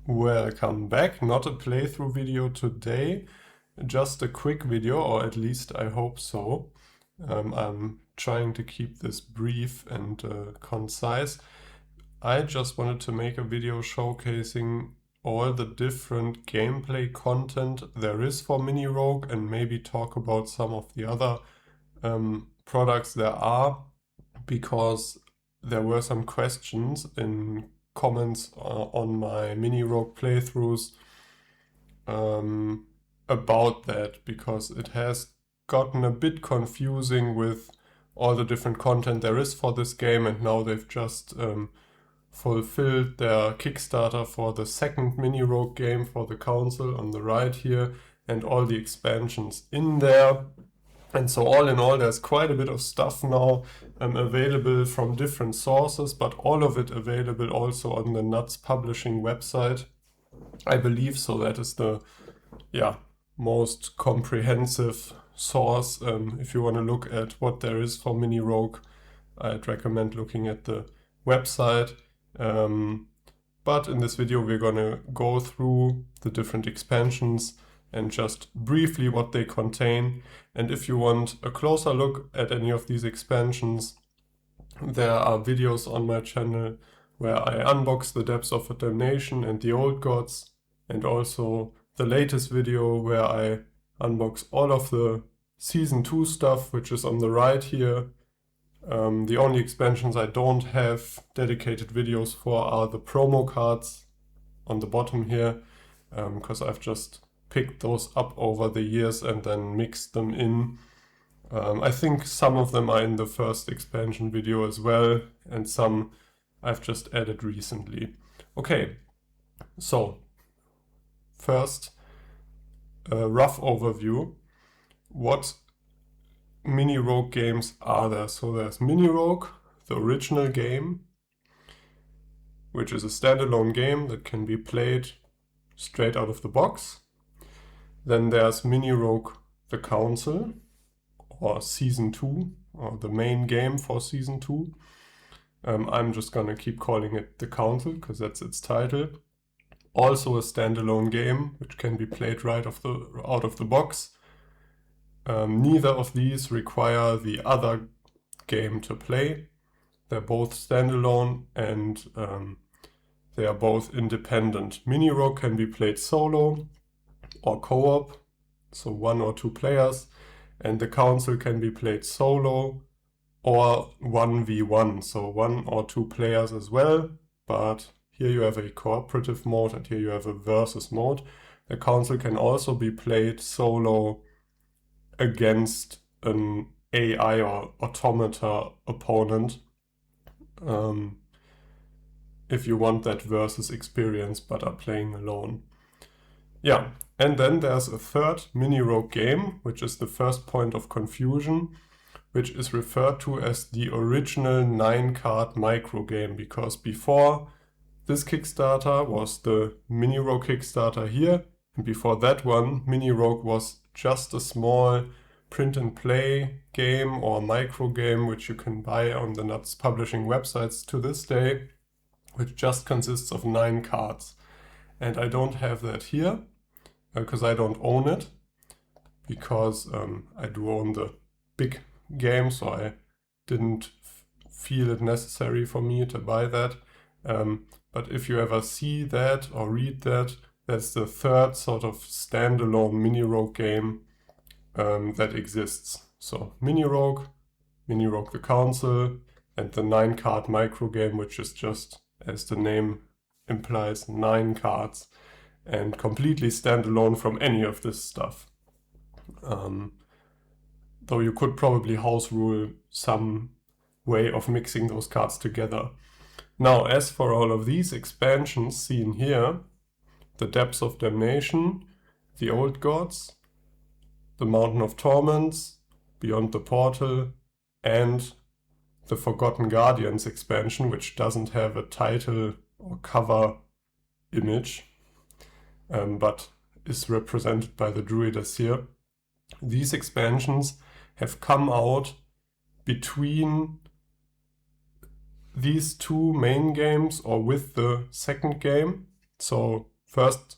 Welcome back. Not a playthrough video today, just a quick video, or at least I hope so. I'm trying to keep this brief and concise. I just wanted to make a video showcasing all the different gameplay content there is for Mini Rogue and maybe talk about some of the other products there are, because there were some questions in comments on my Mini Rogue playthroughs about that, because it has gotten a bit confusing with all the different content there is for this game, and now they've just fulfilled their Kickstarter for the second Mini Rogue game for the Council on the right here, and all the expansions in there. And so all in all, there's quite a bit of stuff now available from different sources, but all of it available also on the Nuts Publishing website, I believe. So that is the most comprehensive source. If you want to look at what there is for Mini Rogue, I'd recommend looking at the website. But in this video, we're going to go through the different expansions and just briefly what they contain. And if you want a closer look at any of these expansions, there are videos on my channel where I unbox the Depths of Damnation and the Old Gods, and also the latest video where I unbox all of the Season 2 stuff, which is on the right here. The only expansions I don't have dedicated videos for are the promo cards on the bottom here, because I've just picked those up over the years and then mixed them in. I think some of them are in the first expansion video as well, and some I've just added recently. Okay, so first, a rough overview. What Mini Rogue games are there? So there's Mini Rogue, the original game, which is a standalone game that can be played straight out of the box. Then there's Mini Rogue the Council, or Season 2, or the main game for Season 2. I'm just gonna keep calling it the Council because that's its title. Also a standalone game which can be played right out of the box. Neither of these require the other game to play. They're both standalone, and they are both independent. Mini Rogue can be played solo or co-op, so 1 or 2 players, and the Council can be played solo or 1v1, so 1 or 2 players as well, but here you have a cooperative mode and here you have a versus mode. The Council can also be played solo against an AI or automata opponent, if you want that versus experience but are playing alone. Yeah, and then there's a third Mini Rogue game, which is the first point of confusion, which is referred to as the original 9-card micro game, because before this Kickstarter was the Mini Rogue Kickstarter here, and before that one, Mini Rogue was just a small print and play game or micro game, which you can buy on the Nuts Publishing websites to this day, which just consists of 9 cards. And I don't have that here, because I don't own it, because I do own the big game, so I didn't feel it necessary for me to buy that. But if you ever see that or read that, that's the third sort of standalone Mini Rogue game that exists. So Mini Rogue the Council, and the 9-card micro game, which is just, as the name implies, 9 cards, and completely standalone from any of this stuff. Though you could probably house rule some way of mixing those cards together. Now, as for all of these expansions seen here, the Depths of Damnation, the Old Gods, the Mountain of Torments, Beyond the Portal, and the Forgotten Guardians expansion, which doesn't have a title or cover image, but is represented by the Druidas here. These expansions have come out between these 2 main games or with the second game. So first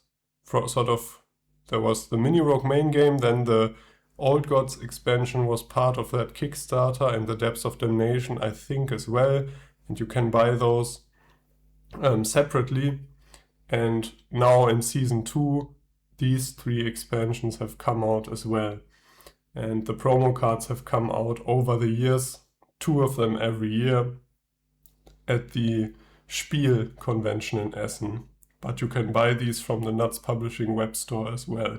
there was the Mini Rogue main game, then the Old Gods expansion was part of that Kickstarter, and the Depths of Damnation I think as well, and you can buy those separately. And now in Season 2 these 3 expansions have come out as well, and the promo cards have come out over the years, 2 of them every year, at the SPIEL convention in Essen. But you can buy these from the Nuts Publishing web store as well.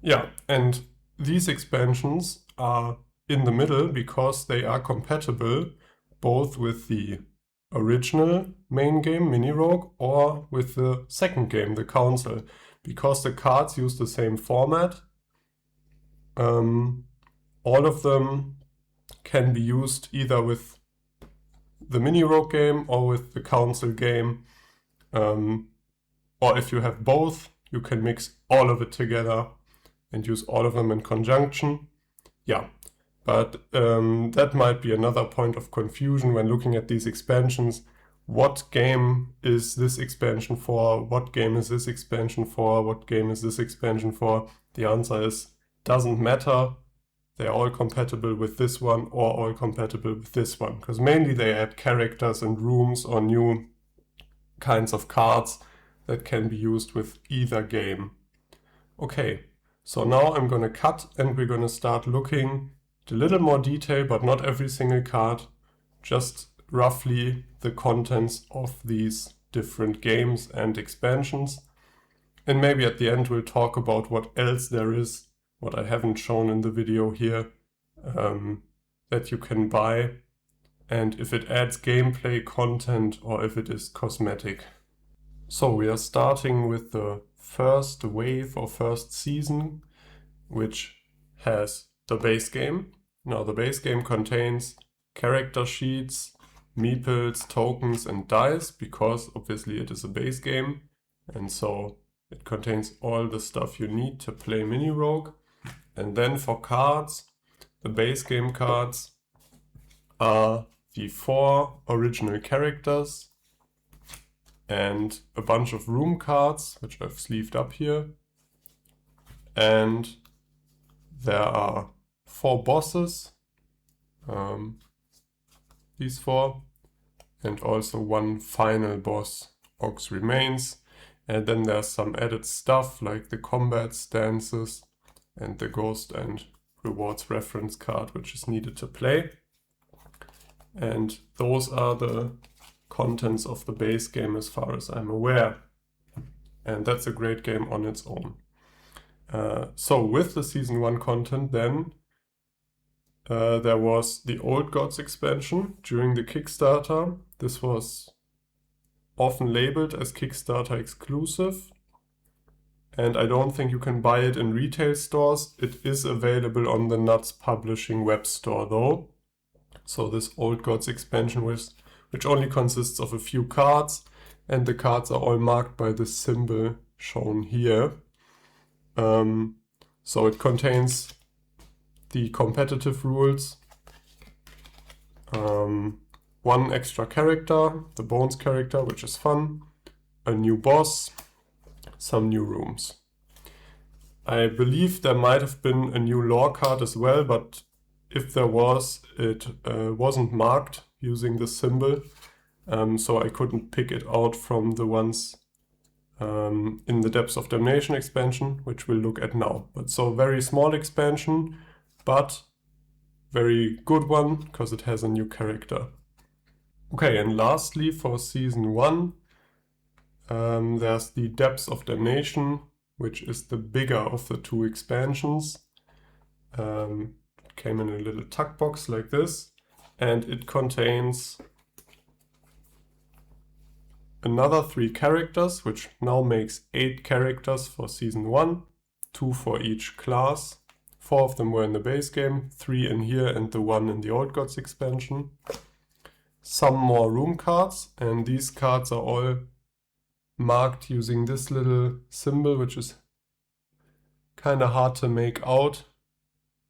Yeah, and these expansions are in the middle because they are compatible both with the original main game, Mini Rogue, or with the second game, the Council, because the cards use the same format. All of them can be used either with the Mini Rogue game or with the Council game. Or if you have both, you can mix all of it together and use all of them in conjunction. Yeah, but that might be another point of confusion when looking at these expansions. What game is this expansion for? What game is this expansion for? What game is this expansion for? The answer is, doesn't matter. They're all compatible with this one or all compatible with this one, because mainly they add characters and rooms or new kinds of cards that can be used with either game. Okay, so now I'm going to cut and we're going to start looking at a little more detail, but not every single card, just roughly the contents of these different games and expansions. And maybe at the end we'll talk about what else there is, what I haven't shown in the video here, that you can buy, and if it adds gameplay content or if it is cosmetic. So we are starting with the first wave or first season, which has the base game. Now the base game contains character sheets, meeples, tokens and dice, because obviously it is a base game, and so it contains all the stuff you need to play Mini Rogue. And then for cards, the base game cards are the 4 original characters and a bunch of room cards, which I've sleeved up here. And there are 4 bosses, these 4, and also 1 final boss, Ox Remains. And then there's some added stuff like the combat stances and the Ghost and Rewards reference card, which is needed to play. And those are the contents of the base game as far as I'm aware. And that's a great game on its own. So with the Season 1 content then, there was the Old Gods expansion during the Kickstarter. This was often labeled as Kickstarter exclusive, and I don't think you can buy it in retail stores. It is available on the Nuts Publishing web store though. So this Old Gods expansion, which only consists of a few cards, and the cards are all marked by the symbol shown here. So it contains the competitive rules, 1 extra character, the Bones character, which is fun, a new boss, some new rooms. I believe there might have been a new lore card as well, but if there was, it wasn't marked using the symbol, so I couldn't pick it out from the ones in the Depths of Damnation expansion, which we'll look at now. But so very small expansion, but very good one, because it has a new character. Okay, and lastly for Season 1, there's the Depths of Damnation, which is the bigger of the 2 expansions. It came in a little tuck box like this, and it contains another 3 characters, which now makes 8 characters for Season 1, 2 for each class. 4 of them were in the base game, 3 in here, and the 1 in the Old Gods expansion. Some more room cards, and these cards are all marked using this little symbol, which is kind of hard to make out,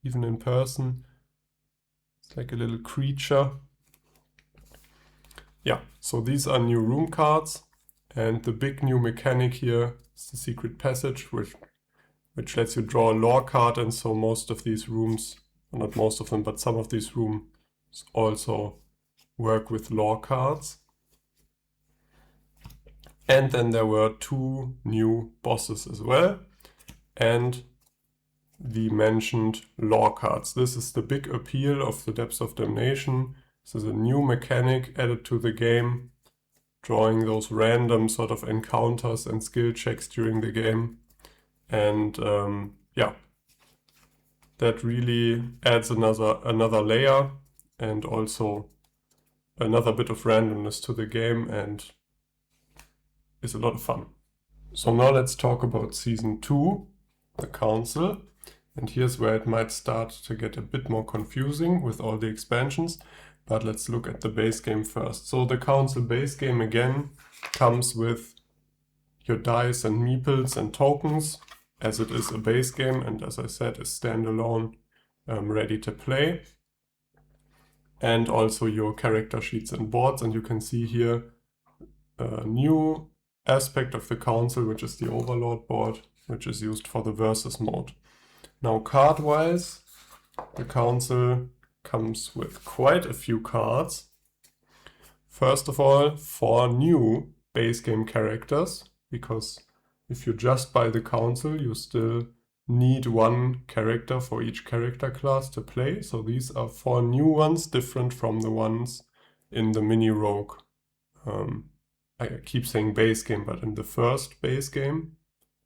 even in person. It's like a little creature. Yeah, so these are new room cards, And the big new mechanic here is the secret passage, which lets you draw a lore card, and so most of these rooms, well, not most of them, but some of these rooms also work with lore cards. And then there were 2 new bosses as well, and the mentioned lore cards. This is the big appeal of the Depths of Damnation. This is a new mechanic added to the game, drawing those random sort of encounters and skill checks during the game. And yeah, that really adds another layer and also another bit of randomness to the game, and is a lot of fun. So now let's talk about Season 2, the Council. And here's where it might start to get a bit more confusing with all the expansions. But let's look at the base game first. So the Council base game again comes with your dice and meeples and tokens, as it is a base game, and as I said, is standalone, ready to play. And also your character sheets and boards, and you can see here a new aspect of the Council, which is the Overlord board, which is used for the versus mode. Now card-wise, the Council comes with quite a few cards. First of all, 4 new base game characters, because if you just buy the Council, you still need 1 character for each character class to play. So these are 4 new ones, different from the ones in the mini rogue. I keep saying base game, but in the first base game,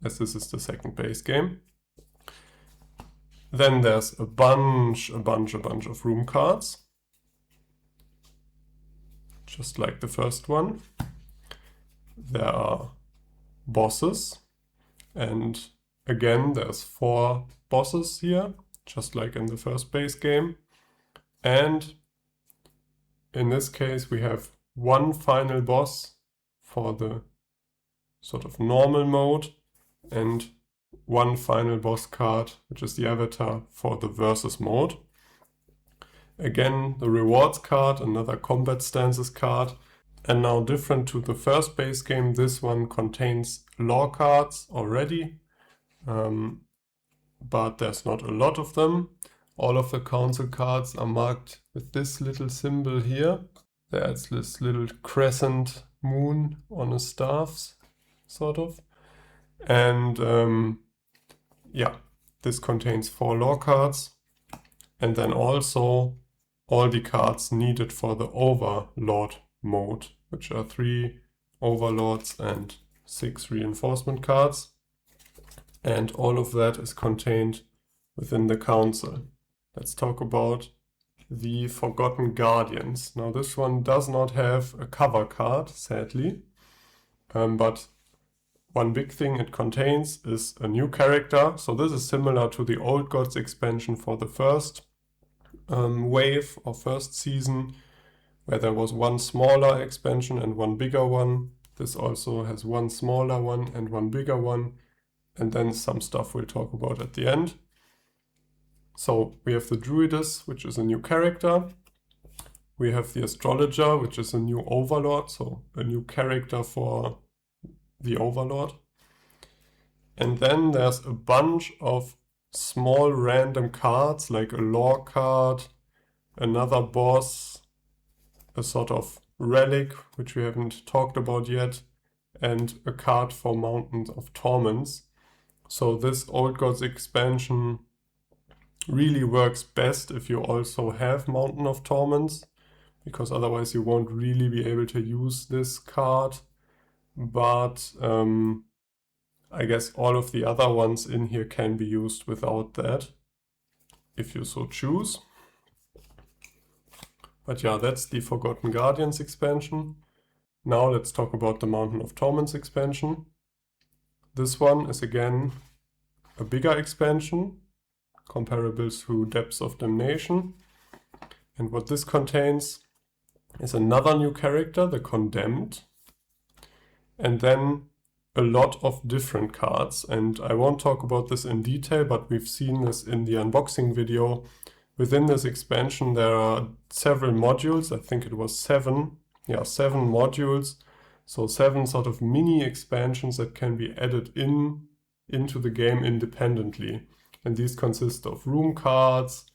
as this is the second base game. Then there's a bunch of room cards, just like the first one. There are bosses, and again there's 4 bosses here, just like in the first base game. And in this case we have 1 final boss for the sort of normal mode, and 1 final boss card, which is the avatar for the versus mode. Again, the rewards card, another combat stances card. And now, different to the first base game, this one contains lore cards already, but there's not a lot of them. All of the Council cards are marked with this little symbol here. There's this little crescent moon on a staff, sort of. And yeah, this contains 4 lore cards, and then also all the cards needed for the Overlord mode, which are 3 Overlords and 6 reinforcement cards. And all of that is contained within the Council. Let's talk about the Forgotten Guardians. Now this one does not have a cover card, sadly, but one big thing it contains is a new character. So this is similar to the Old Gods expansion for the first wave or first season, where there was 1 smaller expansion and 1 bigger one. This also has 1 smaller one and 1 bigger one, and then some stuff we'll talk about at the end. So we have the Druidess, which is a new character. We have the Astrologer, which is a new Overlord, so a new character for the Overlord. And then there's a bunch of small random cards, like a lore card, another boss, a sort of relic, which we haven't talked about yet, and a card for Mountain of Torments. So this Old Gods expansion really works best if you also have Mountain of Torments, because otherwise you won't really be able to use this card. But I guess all of the other ones in here can be used without that, if you so choose. But yeah, that's the Forgotten Guardians expansion. Now let's talk about the Mountain of Torments expansion. This one is again a bigger expansion, comparable to Depths of Damnation. And what this contains is another new character, the Condemned, and then a lot of different cards. And I won't talk about this in detail, but we've seen this in the unboxing video. Within this expansion there are several modules. I think it was 7. Yeah, 7 modules So 7 sort of mini expansions that can be added into the game independently. And these consist of room cards,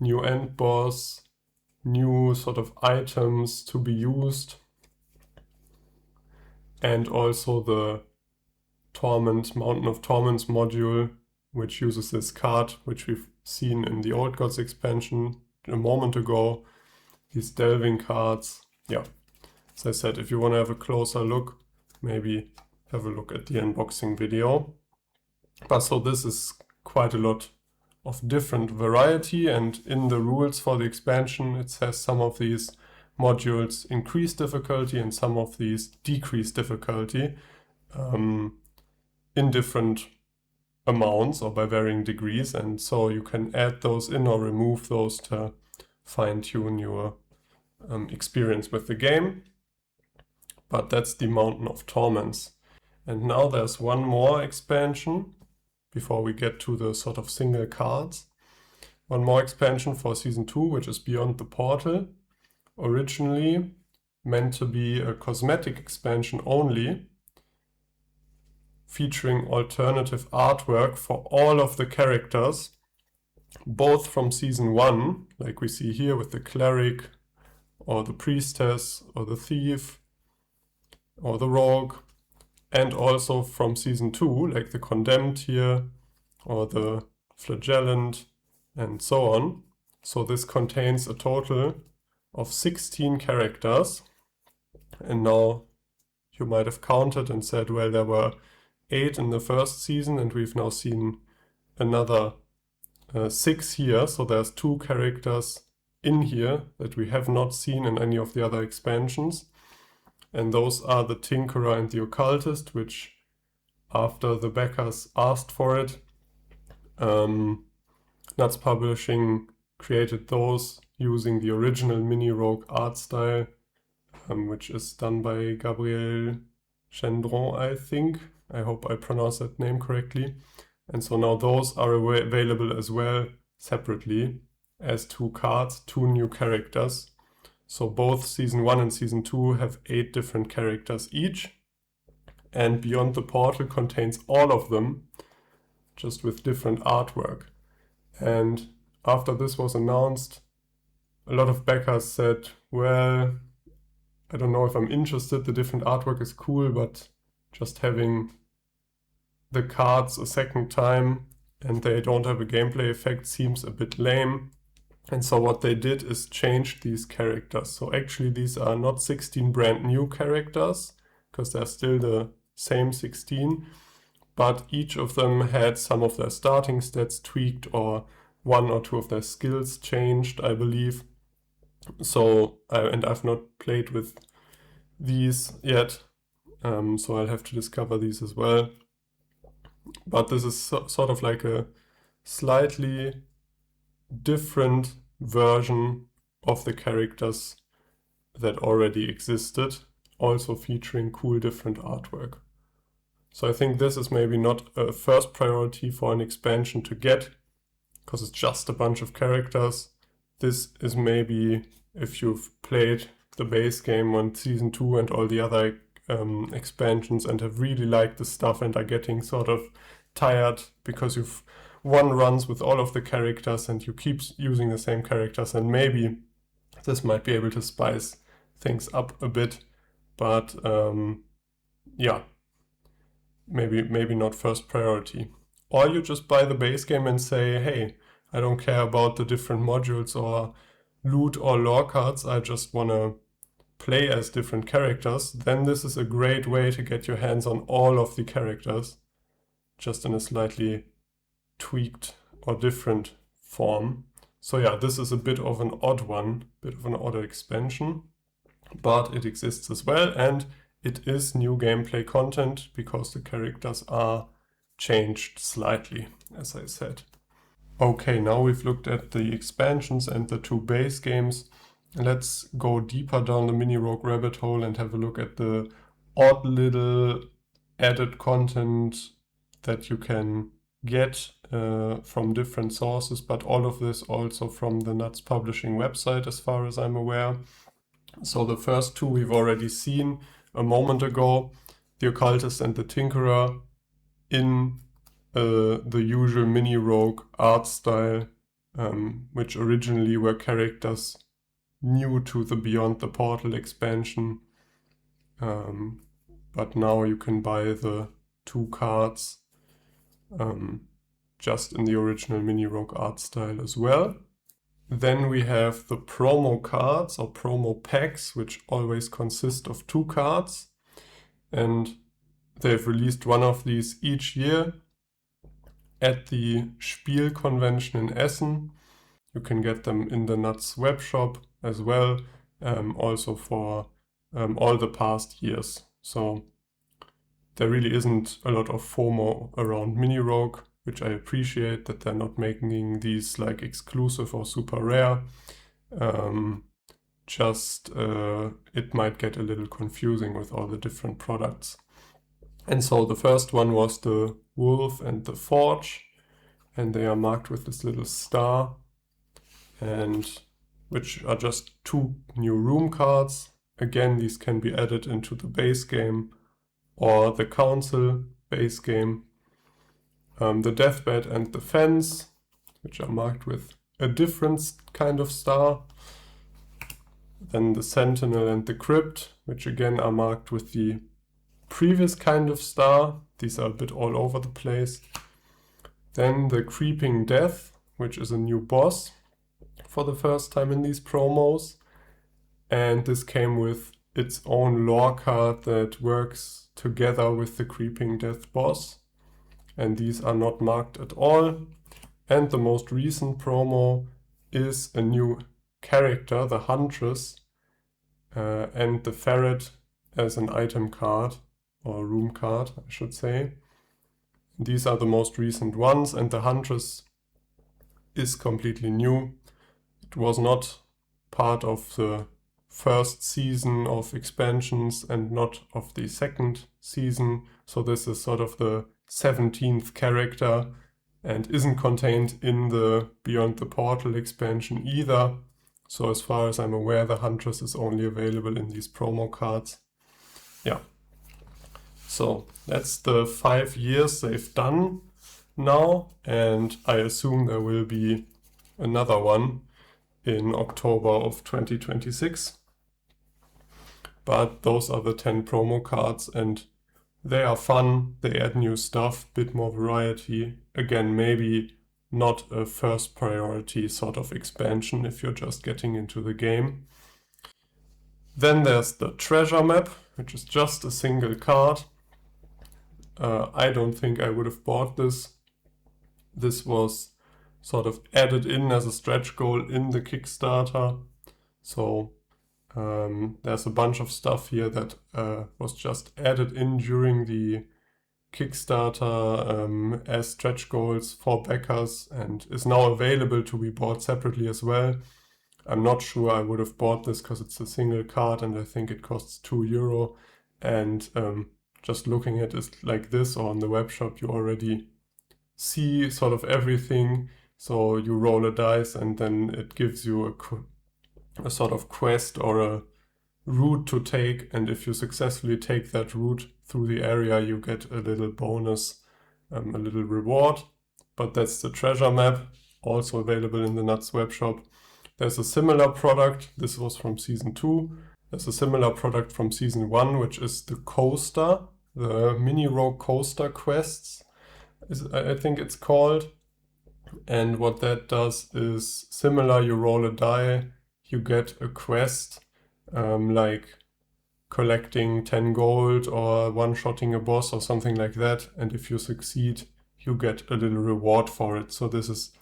new end boss, new sort of items to be used, and also the Mountain of Torments module, which uses this card, which we've seen in the Old Gods expansion a moment ago. These delving cards. Yeah, as I said, if you want to have a closer look, maybe have a look at the unboxing video. But so this is quite a lot of different variety, and in the rules for the expansion it says some of these modules increase difficulty and some of these decrease difficulty in different amounts or by varying degrees, and so you can add those in or remove those to fine-tune your experience with the game. But that's the Mountain of Torments. And now there's one more expansion before we get to the sort of single cards. One more expansion for Season 2, which is Beyond the Portal. Originally meant to be a cosmetic expansion only, featuring alternative artwork for all of the characters, both from Season 1, like we see here with the cleric, or the priestess, or the thief, or the rogue, and also from Season 2, like the condemned here, or the flagellant, and so on. So this contains a total of 16 characters, and now you might have counted and said, well, there were 8 in the first season, and we've now seen another 6 here, so there's 2 characters in here that we have not seen in any of the other expansions, and those are the Tinkerer and the Occultist, which after the backers asked for it, Nuts Publishing created those using the original Mini Rogue art style, which is done by Gabriel Gendron, I think. I hope I pronounced that name correctly. And so now those are available as well separately as 2 cards, 2 new characters. So both Season 1 and Season 2 have 8 different characters each. And Beyond the Portal contains all of them, just with different artwork. And after this was announced, a lot of backers said, well, I don't know if I'm interested, the different artwork is cool, but just having the cards a second time and they don't have a gameplay effect seems a bit lame. And so what they did is change these characters. So actually these are not 16 brand new characters, because they're still the same 16, but each of them had some of their starting stats tweaked or 1 or 2 of their skills changed, I believe. So, and I've not played with these yet, so I'll have to discover these as well. But this is sort of like a slightly different version of the characters that already existed, also featuring cool different artwork. So I think this is maybe not a first priority for an expansion to get, because it's just a bunch of characters. This is maybe if you've played the base game on Season 2 and all the other expansions and have really liked the stuff and are getting sort of tired because you've won runs with all of the characters and you keep using the same characters, and maybe this might be able to spice things up a bit, but yeah, maybe not first priority. Or you just buy the base game and say, hey, I don't care about the different modules or loot or lore cards, I just want to play as different characters. Then this is a great way to get your hands on all of the characters, just in a slightly tweaked or different form. So yeah, this is a bit of an odd one, bit of an odd expansion, but it exists as well, and it is new gameplay content because the characters are changed slightly, as I said. Okay, now we've looked at the expansions and the 2 base games. Let's go deeper down the Mini Rogue rabbit hole and have a look at the odd little added content that you can get from different sources, but all of this also from the Nuts Publishing website, as far as I'm aware. So the first 2 we've already seen. a moment ago, the Occultist and the Tinkerer in the usual mini rogue art style, which originally were characters new to the Beyond the Portal expansion. But now you can buy the 2 cards just in the original mini rogue art style as well. Then we have the promo cards or promo packs, which always consist of 2 cards. And they've released one of these each year at the SPIEL convention in Essen. You can get them in the Nuts webshop as well, also for all the past years. So there really isn't a lot of FOMO around Mini Rogue, which I appreciate that they're not making these like exclusive or super rare. It might get a little confusing with all the different products. And so the first one was the Wolf and the Forge, and they are marked with this little star, and which are just 2 new room cards. Again, these can be added into the base game or the Council base game. The Deathbed and the Fence, which are marked with a different kind of star. Then the Sentinel and the Crypt, which again are marked with the previous kind of star. These are a bit all over the place. Then the Creeping Death, which is a new boss for the first time in these promos. And this came with its own lore card that works together with the Creeping Death boss. And these are not marked at all. And the most recent promo is a new character, the Huntress, and the Ferret as an item card, or room card, I should say. These are the most recent ones, and the Huntress is completely new. It was not part of the first season of expansions and not of the second season, so this is sort of the 17th character and isn't contained in the Beyond the Portal expansion either. So as far as I'm aware, the Huntress is only available in these promo cards. Yeah. So that's the 5 years they've done now, and I assume there will be another one in October of 2026. But those are the 10 promo cards, and they are fun. They add new stuff, bit more variety. Again, maybe not a first priority sort of expansion if you're just getting into the game. Then there's the treasure map, which is just a single card. I don't think I would have bought this. This was sort of added in as a stretch goal in the Kickstarter. So there's a bunch of stuff here that was just added in during the Kickstarter as stretch goals for backers and is now available to be bought separately as well. I'm not sure I would have bought this because it's a single card and I think it costs €2. And just looking at it like this or on the web shop, you already see sort of everything. So you roll a dice and then it gives you a sort of quest or a route to take. And if you successfully take that route through the area, you get a little bonus, a little reward. But that's the treasure map, also available in the Nuts webshop. There's a similar product. This was from Season 2. There's a similar product from Season 1, which is the Coaster, the Mini Rogue Coaster Quests, I think it's called. And what that does is similar. You roll a die, you get a quest, like collecting 10 gold or one-shotting a boss or something like that. And if you succeed, you get a little reward for it. So this is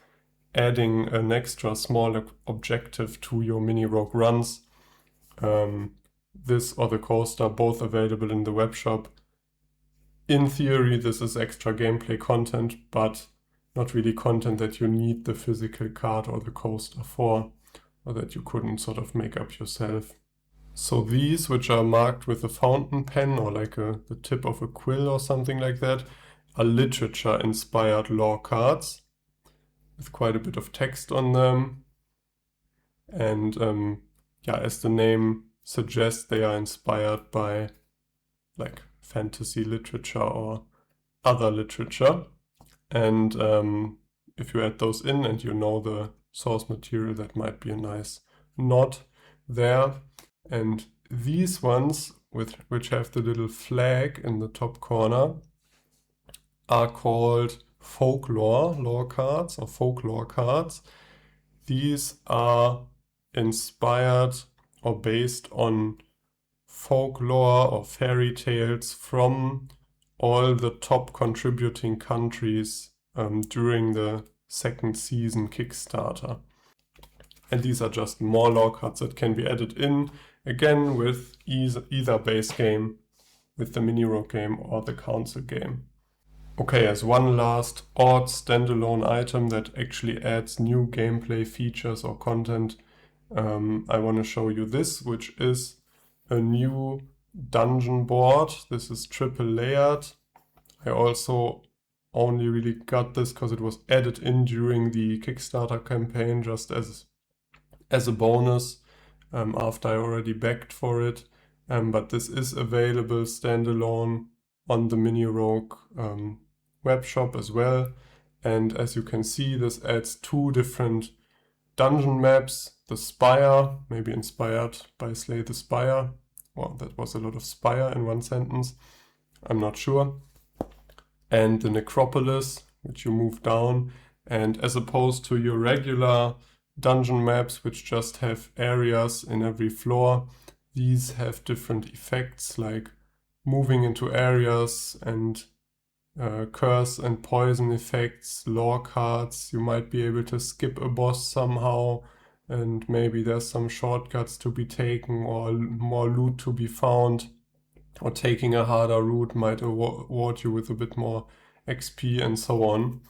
adding an extra small objective to your mini rogue runs. This or the coaster, both available in the webshop. In theory, this is extra gameplay content, but not really content that you need the physical card or the coaster for, or that you couldn't sort of make up yourself. So these, which are marked with a fountain pen or like the tip of a quill or something like that, are literature-inspired lore cards with quite a bit of text on them. And yeah, as the name suggests, they are inspired by like fantasy literature or other literature. And if you add those in and you know the source material, that might be a nice nod there. And these ones, which have the little flag in the top corner, are called folklore lore cards or folklore cards. These are inspired or based on folklore or fairy tales from all the top contributing countries during the second season Kickstarter. And these are just more lore cards that can be added in, again with either base game, with the mini rogue game or the council game. Okay, as one last odd standalone item that actually adds new gameplay features or content, I want to show you this, which is a new dungeon board. This is triple layered. I also only really got this because it was added in during the Kickstarter campaign just as a bonus after I already backed for it. But this is available standalone on the Mini Rogue web shop as well. And as you can see, this adds 2 different dungeon maps. The Spire, maybe inspired by Slay the Spire. Well, that was a lot of Spire in one sentence. I'm not sure. And the Necropolis, which you move down. And as opposed to your regular dungeon maps, which just have areas in every floor, these have different effects, like moving into areas and curse and poison effects, lore cards. You might be able to skip a boss somehow, and maybe there's some shortcuts to be taken or more loot to be found, or taking a harder route might award you with a bit more XP and so on.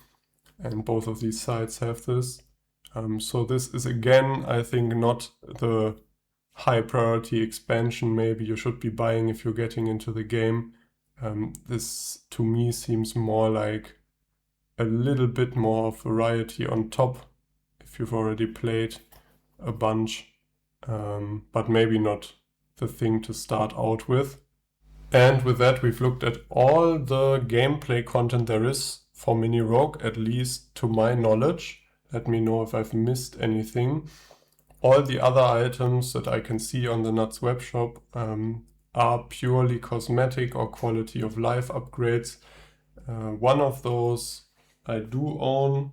And both of these sites have this. So this is again, I think, not the high priority expansion maybe you should be buying if you're getting into the game. This to me seems more like a little bit more of variety on top if you've already played a bunch, but maybe not the thing to start out with. And with that, we've looked at all the gameplay content there is for Mini Rogue, at least to my knowledge. Let me know if I've missed anything. All the other items that I can see on the Nuts webshop are purely cosmetic or quality of life upgrades. One of those I do own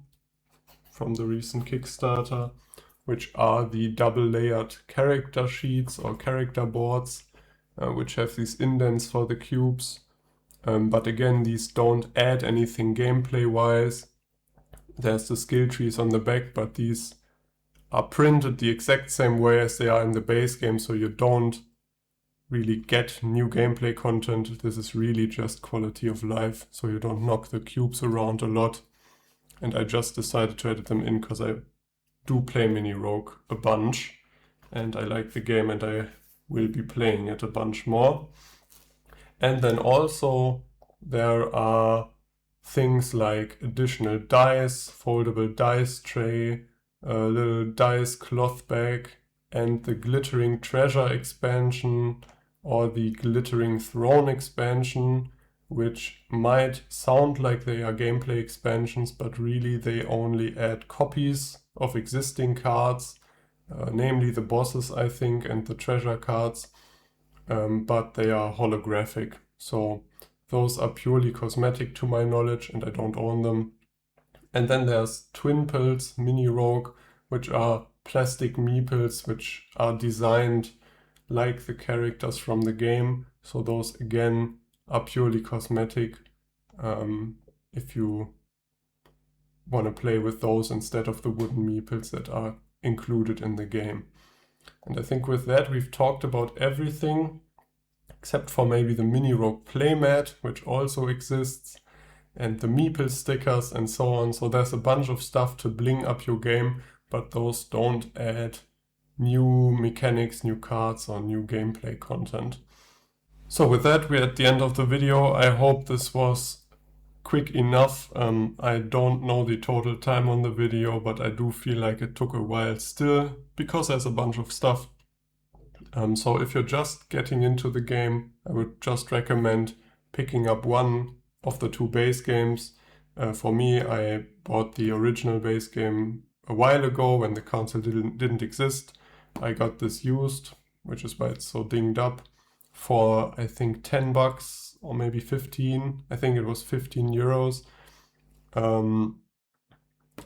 from the recent Kickstarter, which are the double layered character sheets or character boards, which have these indents for the cubes. But again, these don't add anything gameplay wise. There's the skill trees on the back, but these are printed the exact same way as they are in the base game, so you don't really get new gameplay content. This is really just quality of life, so you don't knock the cubes around a lot. And I just decided to add them in because I do play Mini Rogue a bunch, and I like the game and I will be playing it a bunch more. And then also there are things like additional dice, foldable dice tray, a little dice cloth bag, and the glittering treasure expansion or the glittering throne expansion, which might sound like they are gameplay expansions, but really they only add copies of existing cards, namely the bosses, I think, and the treasure cards, but they are holographic. So those are purely cosmetic to my knowledge, and I don't own them. And then there's Twinples Mini Rogue, which are plastic meeples, which are designed like the characters from the game. So those again are purely cosmetic if you want to play with those instead of the wooden meeples that are included in the game. And I think with that we've talked about everything except for maybe the Mini Rogue playmat, which also exists, and the Meeple stickers and so on. So there's a bunch of stuff to bling up your game, but those don't add new mechanics, new cards, or new gameplay content. So with that, we're at the end of the video. I hope this was quick enough. I don't know the total time on the video, but I do feel like it took a while still, because there's a bunch of stuff. So if you're just getting into the game, I would just recommend picking up one of the two base games. For me, I bought the original base game a while ago when the console didn't exist. I got this used, which is why it's so dinged up, for I think 10 bucks or maybe 15. I think it was 15 euros.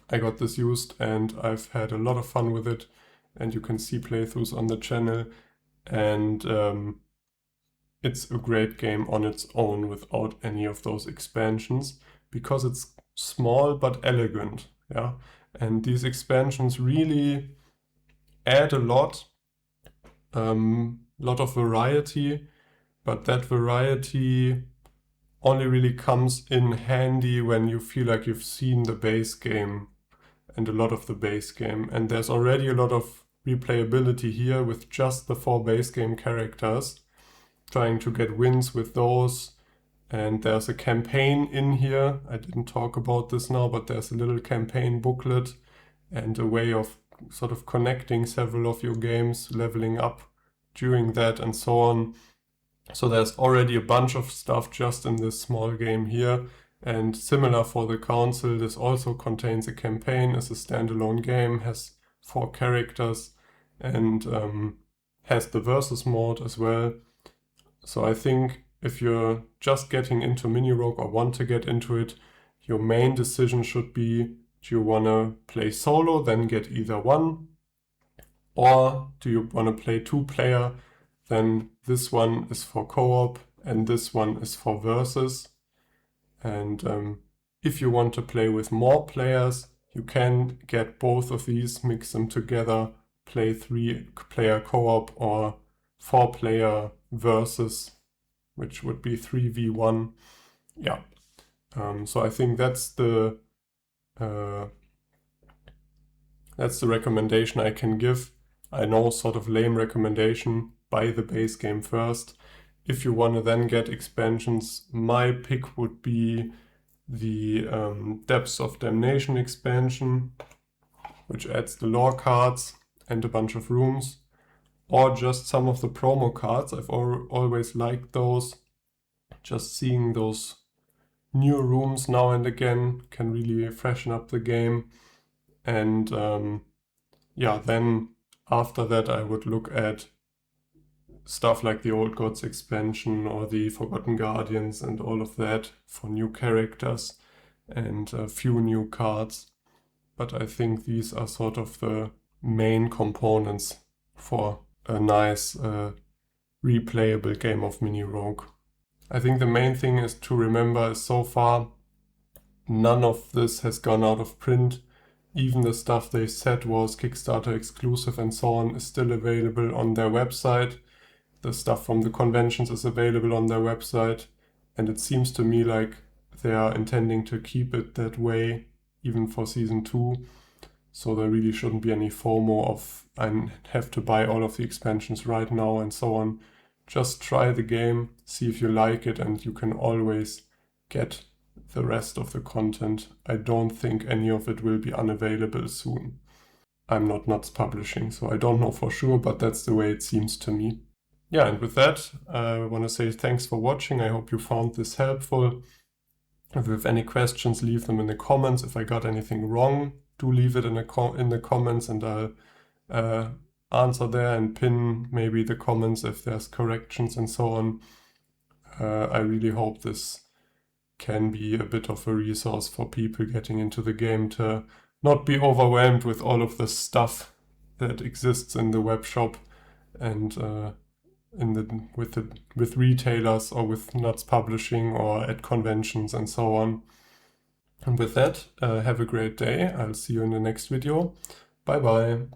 I got this used and I've had a lot of fun with it, and you can see playthroughs on the channel, and it's a great game on its own without any of those expansions, because it's small but elegant, yeah. And these expansions really add a lot of variety, but that variety only really comes in handy when you feel like you've seen the base game and a lot of the base game, and there's already a lot of replayability here with just the 4 base game characters, trying to get wins with those. And there's a campaign in here. I didn't talk about this now, but there's a little campaign booklet and a way of sort of connecting several of your games, leveling up during that and so on. So there's already a bunch of stuff just in this small game here. And similar for the Council, this also contains a campaign, is a standalone game, has 4 characters, and has the versus mode as well. So I think if you're just getting into Mini Rogue or want to get into it, your main decision should be, do you want to play solo, then get either one, or do you want to play 2-player, then this one is for co-op and this one is for versus. And if you want to play with more players, you can get both of these, mix them together, play 3-player co-op or 4-player versus, which would be 3v1. Yeah. So I think that's the recommendation I can give. I know, sort of lame recommendation, buy the base game first. If you want to then get expansions, my pick would be the Depths of Damnation expansion, which adds the lore cards and a bunch of rooms, or just some of the promo cards. I've always liked those. Just seeing those new rooms now and again can really freshen up the game. And yeah, then after that I would look at stuff like the Old Gods expansion or the Forgotten Guardians and all of that for new characters and a few new cards. But I think these are sort of the main components for a nice replayable game of Mini Rogue. I think the main thing is to remember is, so far none of this has gone out of print. Even the stuff they said was Kickstarter exclusive and so on is still available on their website. The stuff from the conventions is available on their website, and it seems to me like they are intending to keep it that way even for Season 2. So there really shouldn't be any FOMO of I have to buy all of the expansions right now and so on. Just try the game, see if you like it, and you can always get the rest of the content. I don't think any of it will be unavailable soon. I'm not Nuts Publishing, so I don't know for sure, but that's the way it seems to me. Yeah, and with that, I want to say thanks for watching. I hope you found this helpful. If you have any questions, leave them in the comments. If I got anything wrong, do leave it in the comments, and I'll answer there and pin maybe the comments if there's corrections and so on. I really hope this can be a bit of a resource for people getting into the game to not be overwhelmed with all of the stuff that exists in the web shop and with retailers or with Nuts Publishing or at conventions and so on. And with that, have a great day. I'll see you in the next video. Bye bye.